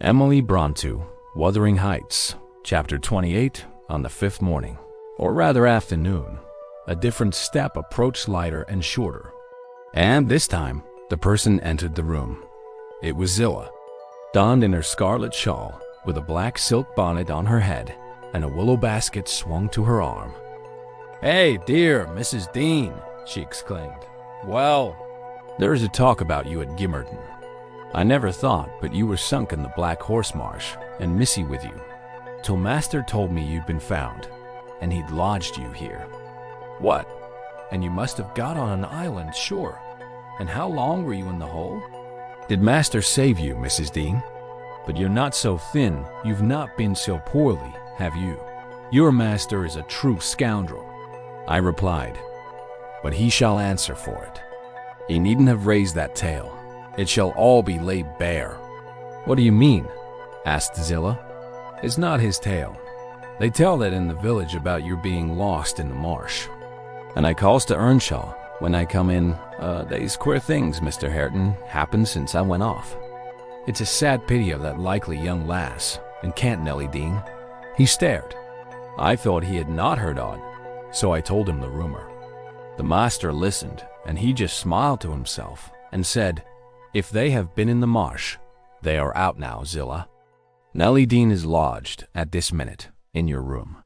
Emily Brontë, Wuthering Heights, Chapter 28, on the fifth morning, or rather afternoon. A different step approached lighter and shorter. And this time, the person entered the room. It was Zillah, donned in her scarlet shawl, with a black silk bonnet on her head, and a willow basket swung to her arm. "Hey, dear Mrs. Dean," she exclaimed. "Well, there is a talk about you at Gimmerton. I never thought but you were sunk in the Black Horse Marsh, and Missy with you, till Master told me you'd been found, and he'd lodged you here." "What? And you must have got on an island, sure. And how long were you in the hole?" "Did Master save you, Mrs. Dean? But you're not so thin, you've not been so poorly, have you? Your master is a true scoundrel," I replied, "but he shall answer for it. He needn't have raised that tale. It shall all be laid bare." "What do you mean?" asked Zillah. "It's not his tale. They tell that in the village about your being lost in the marsh. And I calls to Earnshaw when I come in, they's queer things, Mr. Hareton, happened since I went off. It's a sad pity of that likely young lass, and can't Nellie Dean." He stared. I thought he had not heard aught, so I told him the rumor. The master listened, and he just smiled to himself and said, "If they have been in the marsh, they are out now, Zillah. Nellie Dean is lodged, at this minute, in your room.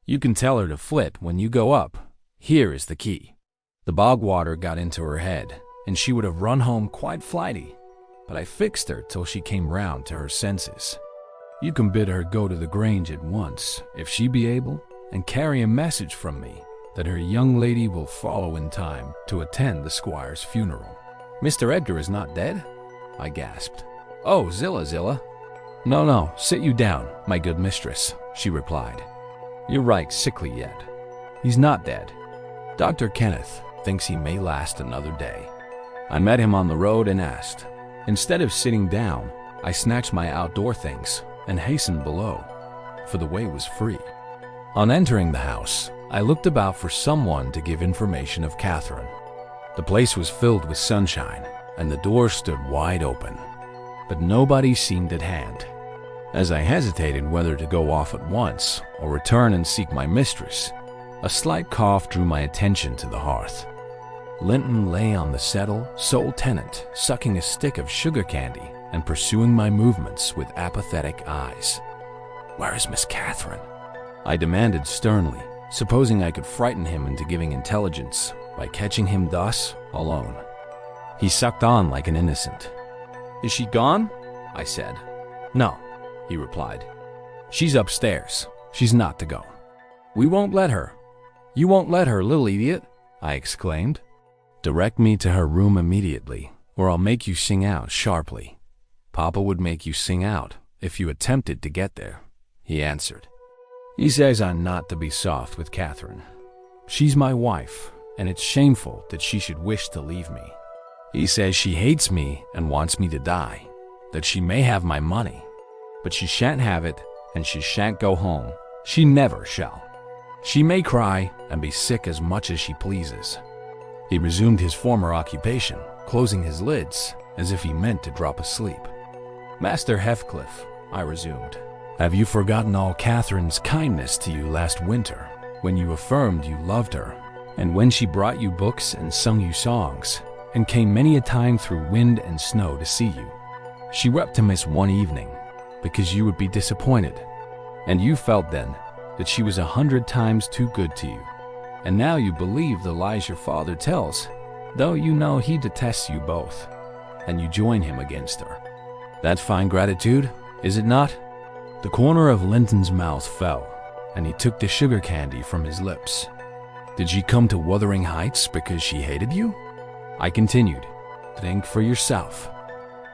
You can tell her to flit when you go up. Here is the key." The bog water got into her head, and she would have run home quite flighty, but I fixed her till she came round to her senses. "You can bid her go to the Grange at once, if she be able, and carry a message from me that her young lady will follow in time to attend the squire's funeral." "Mr. Edgar is not dead?" I gasped. "Oh, Zillah. No, sit you down, my good mistress," she replied. "You're right sickly yet. He's not dead. Dr. Kenneth thinks he may last another day." I met him on the road and asked. Instead of sitting down, I snatched my outdoor things and hastened below, for the way was free. On entering the house, I looked about for someone to give information of Catherine. The place was filled with sunshine, and the door stood wide open, but nobody seemed at hand. As I hesitated whether to go off at once or return and seek my mistress, a slight cough drew my attention to the hearth. Linton lay on the settle, sole tenant, sucking a stick of sugar candy and pursuing my movements with apathetic eyes. "Where is Miss Catherine?" I demanded sternly, supposing I could frighten him into giving intelligence by catching him thus alone. He sucked on like an innocent. "Is she gone?" I said. "No," he replied. "She's upstairs. She's not to go." "We won't let her." "You won't let her, little idiot," I exclaimed. "Direct me to her room immediately, or I'll make you sing out sharply." "Papa would make you sing out if you attempted to get there," he answered. "He says I'm not to be soft with Catherine. She's my wife, and it's shameful that she should wish to leave me. He says she hates me and wants me to die, that she may have my money, but she shan't have it, and she shan't go home. She never shall. She may cry and be sick as much as she pleases." He resumed his former occupation, closing his lids as if he meant to drop asleep. "Master Heathcliff," I resumed, "have you forgotten all Catherine's kindness to you last winter, when you affirmed you loved her, and when she brought you books and sung you songs, and came many a time through wind and snow to see you? She wept to miss one evening, because you would be disappointed, and you felt then that she was 100 times too good to you. And now you believe the lies your father tells, though you know he detests you both, and you join him against her. That's fine gratitude, is it not?" The corner of Linton's mouth fell, and he took the sugar candy from his lips. "Did she come to Wuthering Heights because she hated you?" I continued. "Think for yourself.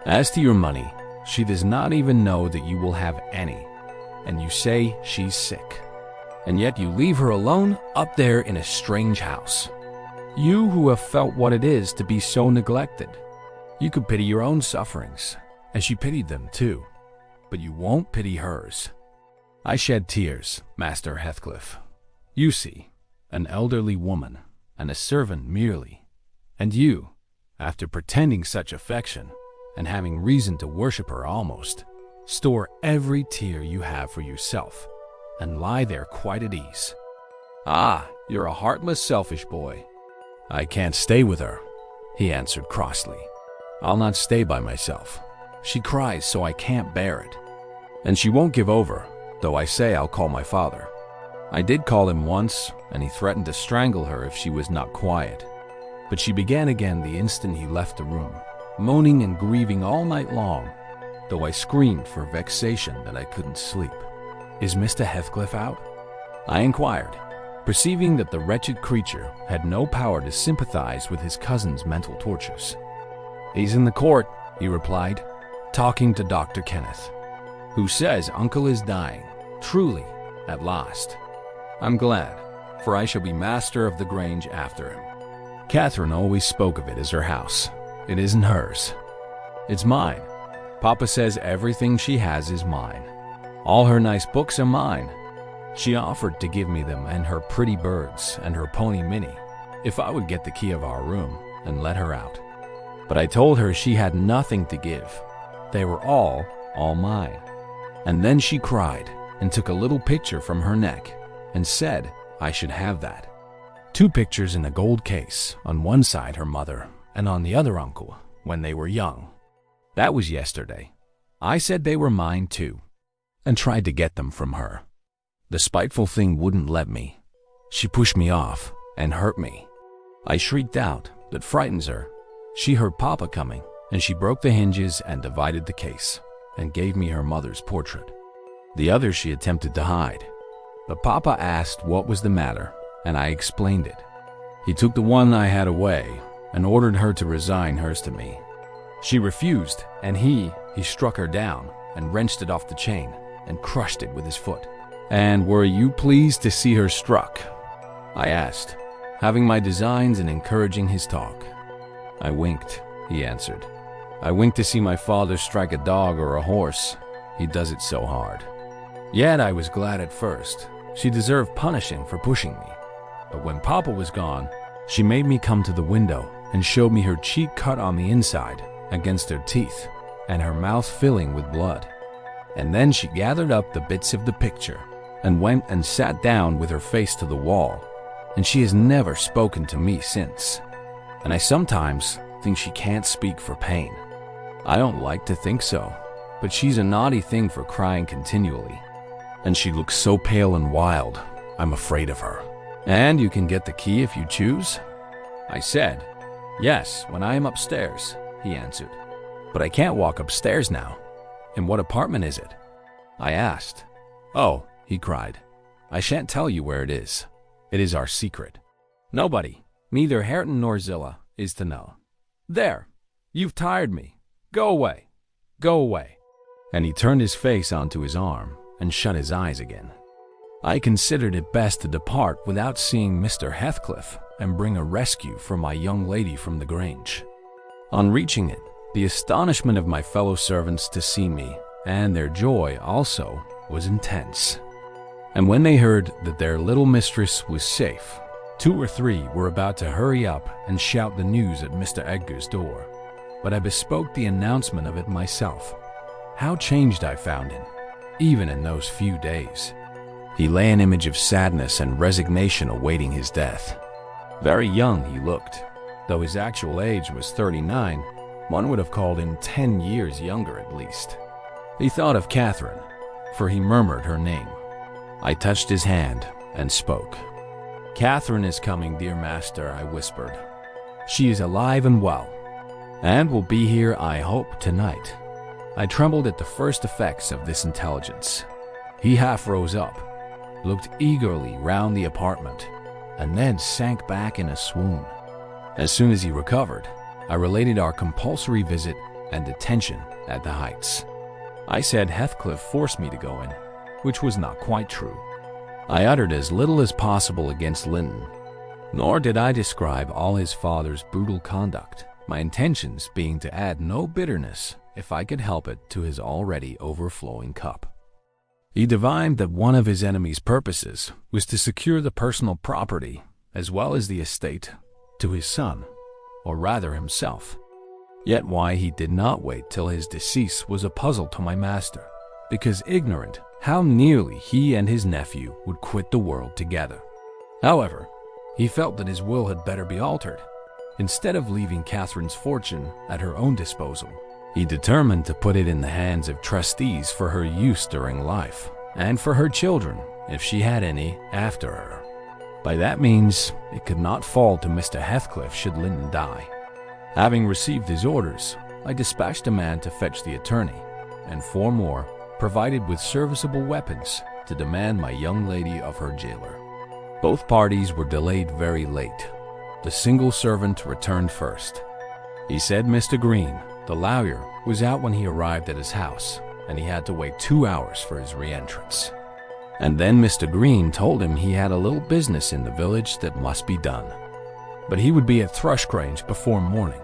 As to your money, she does not even know that you will have any, and you say she's sick. And yet you leave her alone up there in a strange house. You who have felt what it is to be so neglected. You could pity your own sufferings, as she pitied them too, but you won't pity hers." I shed tears, Master Heathcliff. "You see, an elderly woman, and a servant merely, and you, after pretending such affection, and having reason to worship her almost, Store every tear you have for yourself, and lie there quite at ease. Ah, you're a heartless, selfish boy. I can't stay with her, he answered crossly. I'll not stay by myself. She cries so I can't bear it. And she won't give over, though I say I'll call my father. I did call him once, and he threatened to strangle her if she was not quiet. But she began again the instant he left the room, moaning and grieving all night long, though I screamed for vexation that I couldn't sleep. Is Mr. Heathcliff out? I inquired, perceiving that the wretched creature had no power to sympathize with his cousin's mental tortures. He's in the court, he replied, talking to Dr. Kenneth, who says uncle is dying, truly, at last. I'm glad, for I shall be master of the Grange after him. Catherine always spoke of it as her house. It isn't hers. It's mine. Papa says everything she has is mine. All her nice books are mine. She offered to give me them and her pretty birds and her pony Minnie if I would get the key of our room and let her out. But I told her she had nothing to give. They were all mine. And then she cried and took a little picture from her neck and said I should have that. 2 pictures in a gold case, on one side her mother and on the other uncle when they were young. That was yesterday. I said they were mine too, and tried to get them from her. The spiteful thing wouldn't let me. She pushed me off and hurt me. I shrieked out. That frightens her. She heard Papa coming, and she broke the hinges and divided the case, and gave me her mother's portrait. The other she attempted to hide. But Papa asked what was the matter, and I explained it. He took the one I had away, and ordered her to resign hers to me. She refused, and he struck her down, and wrenched it off the chain, and crushed it with his foot. And were you pleased to see her struck? I asked, having my designs and encouraging his talk. I winked, he answered. I winked to see my father strike a dog or a horse. He does it so hard. Yet I was glad at first. She deserved punishing for pushing me. But when Papa was gone, she made me come to the window and showed me her cheek cut on the inside against her teeth and her mouth filling with blood. And then she gathered up the bits of the picture and went and sat down with her face to the wall, and she has never spoken to me since. And I sometimes think she can't speak for pain. I don't like to think so, but she's a naughty thing for crying continually. And she looks so pale and wild, I'm afraid of her. And you can get the key if you choose? I said, yes, when I am upstairs, he answered. But I can't walk upstairs now. In what apartment is it? I asked. Oh, he cried, I shan't tell you where it is. It is our secret. Nobody, neither Hareton nor Zillah, is to know. There, you've tired me. Go away. Go away. And he turned his face onto his arm and shut his eyes again. I considered it best to depart without seeing Mr. Heathcliff and bring a rescue for my young lady from the Grange. On reaching it, the astonishment of my fellow servants to see me, and their joy also, was intense. And when they heard that their little mistress was safe, 2 or 3 were about to hurry up and shout the news at Mr. Edgar's door. But I bespoke the announcement of it myself. How changed I found him, even in those few days. He lay an image of sadness and resignation awaiting his death. Very young he looked. Though his actual age was 39, one would have called him 10 years younger at least. He thought of Catherine, for he murmured her name. I touched his hand and spoke. Catherine is coming, dear master, I whispered. She is alive and well, and will be here, I hope, tonight. I trembled at the first effects of this intelligence. He half rose up, looked eagerly round the apartment, and then sank back in a swoon. As soon as he recovered, I related our compulsory visit and detention at the Heights. I said Heathcliff forced me to go in, which was not quite true. I uttered as little as possible against Linton, nor did I describe all his father's brutal conduct, my intentions being to add no bitterness, if I could help it, to his already overflowing cup. He divined that one of his enemy's purposes was to secure the personal property, as well as the estate, to his son, or rather himself. Yet why he did not wait till his decease was a puzzle to my master. because ignorant how nearly he and his nephew would quit the world together. However, he felt that his will had better be altered. Instead of leaving Catherine's fortune at her own disposal, he determined to put it in the hands of trustees for her use during life, and for her children, if she had any, after her. By that means, it could not fall to Mr. Heathcliff should Linton die. Having received his orders, I dispatched a man to fetch the attorney, and 4 more, provided with serviceable weapons, to demand my young lady of her jailer. Both parties were delayed very late. The single servant returned first. He said Mr. Green, the lawyer, was out when he arrived at his house, and he had to wait 2 hours for his re-entrance. And then Mr. Green told him he had a little business in the village that must be done, but he would be at Thrushgrange before morning.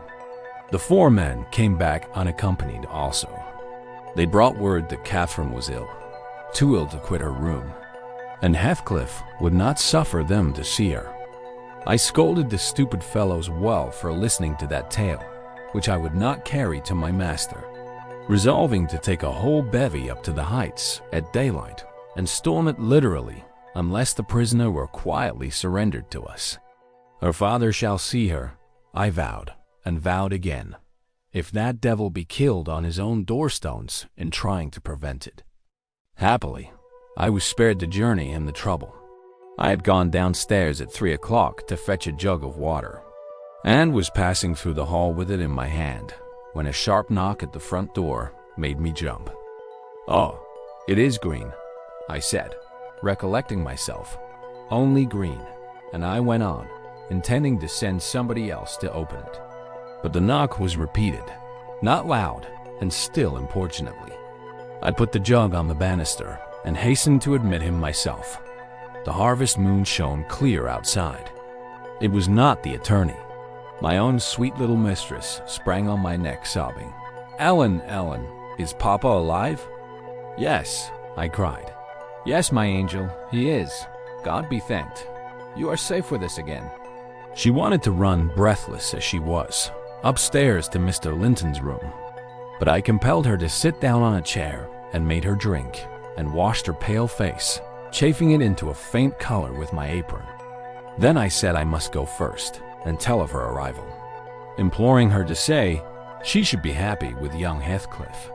The 4 men came back unaccompanied also. They brought word that Catherine was ill, too ill to quit her room, and Heathcliff would not suffer them to see her. I scolded the stupid fellows well for listening to that tale, which I would not carry to my master, resolving to take a whole bevy up to the Heights at daylight and storm it literally, unless the prisoner were quietly surrendered to us. Her father shall see her, I vowed, and vowed again, if that devil be killed on his own doorstones in trying to prevent it. Happily, I was spared the journey and the trouble. I had gone downstairs at 3 o'clock to fetch a jug of water, and was passing through the hall with it in my hand, when a sharp knock at the front door made me jump. "Oh, it is Green," I said, recollecting myself. "Only Green," and I went on, intending to send somebody else to open it. But the knock was repeated, not loud, and still importunately. I put the jug on the banister and hastened to admit him myself. The harvest moon shone clear outside. It was not the attorney. My own sweet little mistress sprang on my neck, sobbing, "Ellen, Ellen, is Papa alive?" "Yes," I cried. "Yes, my angel, he is. God be thanked. You are safe with us again." She wanted to run, breathless as she was, upstairs to Mr. Linton's room, but I compelled her to sit down on a chair and made her drink, and washed her pale face, chafing it into a faint color with my apron. Then I said I must go first and tell of her arrival, imploring her to say she should be happy with young Heathcliff.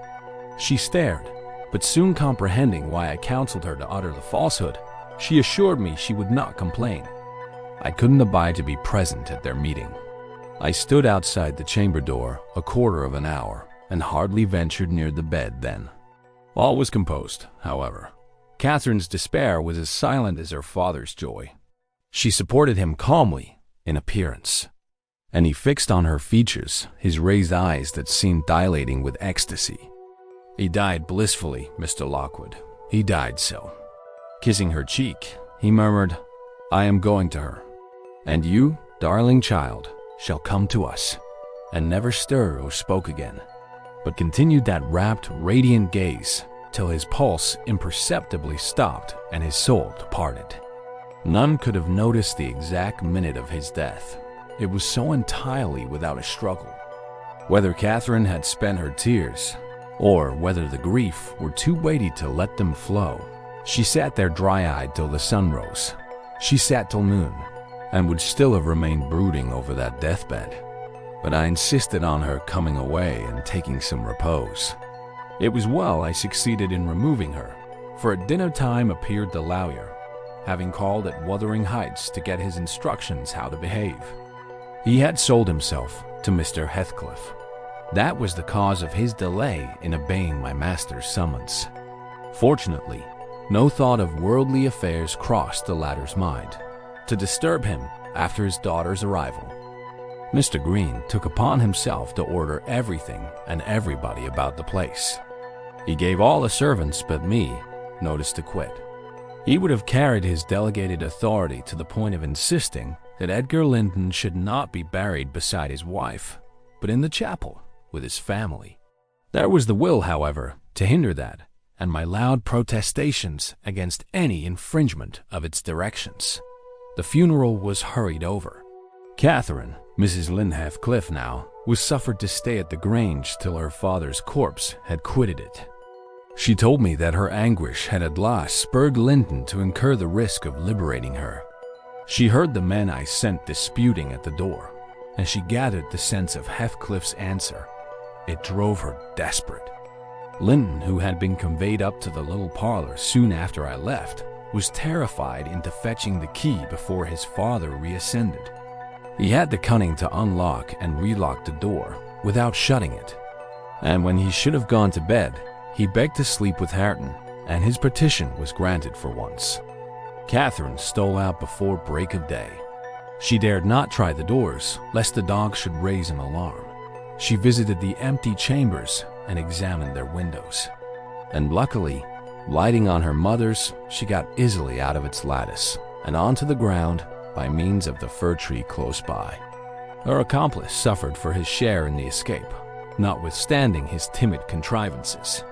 She stared, but soon comprehending why I counseled her to utter the falsehood, she assured me she would not complain. I couldn't abide to be present at their meeting. I stood outside the chamber door a quarter of an hour and hardly ventured near the bed then. All was composed, however. Catherine's despair was as silent as her father's joy. She supported him calmly in appearance, and he fixed on her features his raised eyes that seemed dilating with ecstasy. "He died blissfully, Mr. Lockwood. He died so." Kissing her cheek, he murmured, "I am going to her, and you, darling child, shall come to us," and never stirred or spoke again, but continued that rapt, radiant gaze till his pulse imperceptibly stopped and his soul departed. None could have noticed the exact minute of his death. It was so entirely without a struggle. Whether Catherine had spent her tears, or whether the grief were too weighty to let them flow, she sat there dry-eyed till the sun rose. She sat till noon, and would still have remained brooding over that deathbed, but I insisted on her coming away and taking some repose. It was well I succeeded in removing her, for at dinner time appeared the lawyer, having called at Wuthering Heights to get his instructions how to behave. He had sold himself to Mr. Heathcliff. That was the cause of his delay in obeying my master's summons. Fortunately, no thought of worldly affairs crossed the latter's mind to disturb him after his daughter's arrival. Mr. Green took upon himself to order everything and everybody about the place. He gave all the servants but me notice to quit. He would have carried his delegated authority to the point of insisting that Edgar Linton should not be buried beside his wife, but in the chapel with his family. There was the will, however, to hinder that, and my loud protestations against any infringement of its directions. The funeral was hurried over. Catherine, Mrs. Lynn Heathcliff now, was suffered to stay at the Grange till her father's corpse had quitted it. She told me that her anguish had at last spurred Linton to incur the risk of liberating her. She heard the men I sent disputing at the door, and she gathered the sense of Heathcliff's answer. It drove her desperate. Linton, who had been conveyed up to the little parlor soon after I left, was terrified into fetching the key before his father reascended. He had the cunning to unlock and relock the door without shutting it, and when he should have gone to bed, he begged to sleep with Hareton, and his petition was granted for once. Catherine stole out before break of day. She dared not try the doors, lest the dog should raise an alarm. She visited the empty chambers and examined their windows, and luckily, lighting on her mother's, she got easily out of its lattice and onto the ground by means of the fir tree close by. Her accomplice suffered for his share in the escape, notwithstanding his timid contrivances.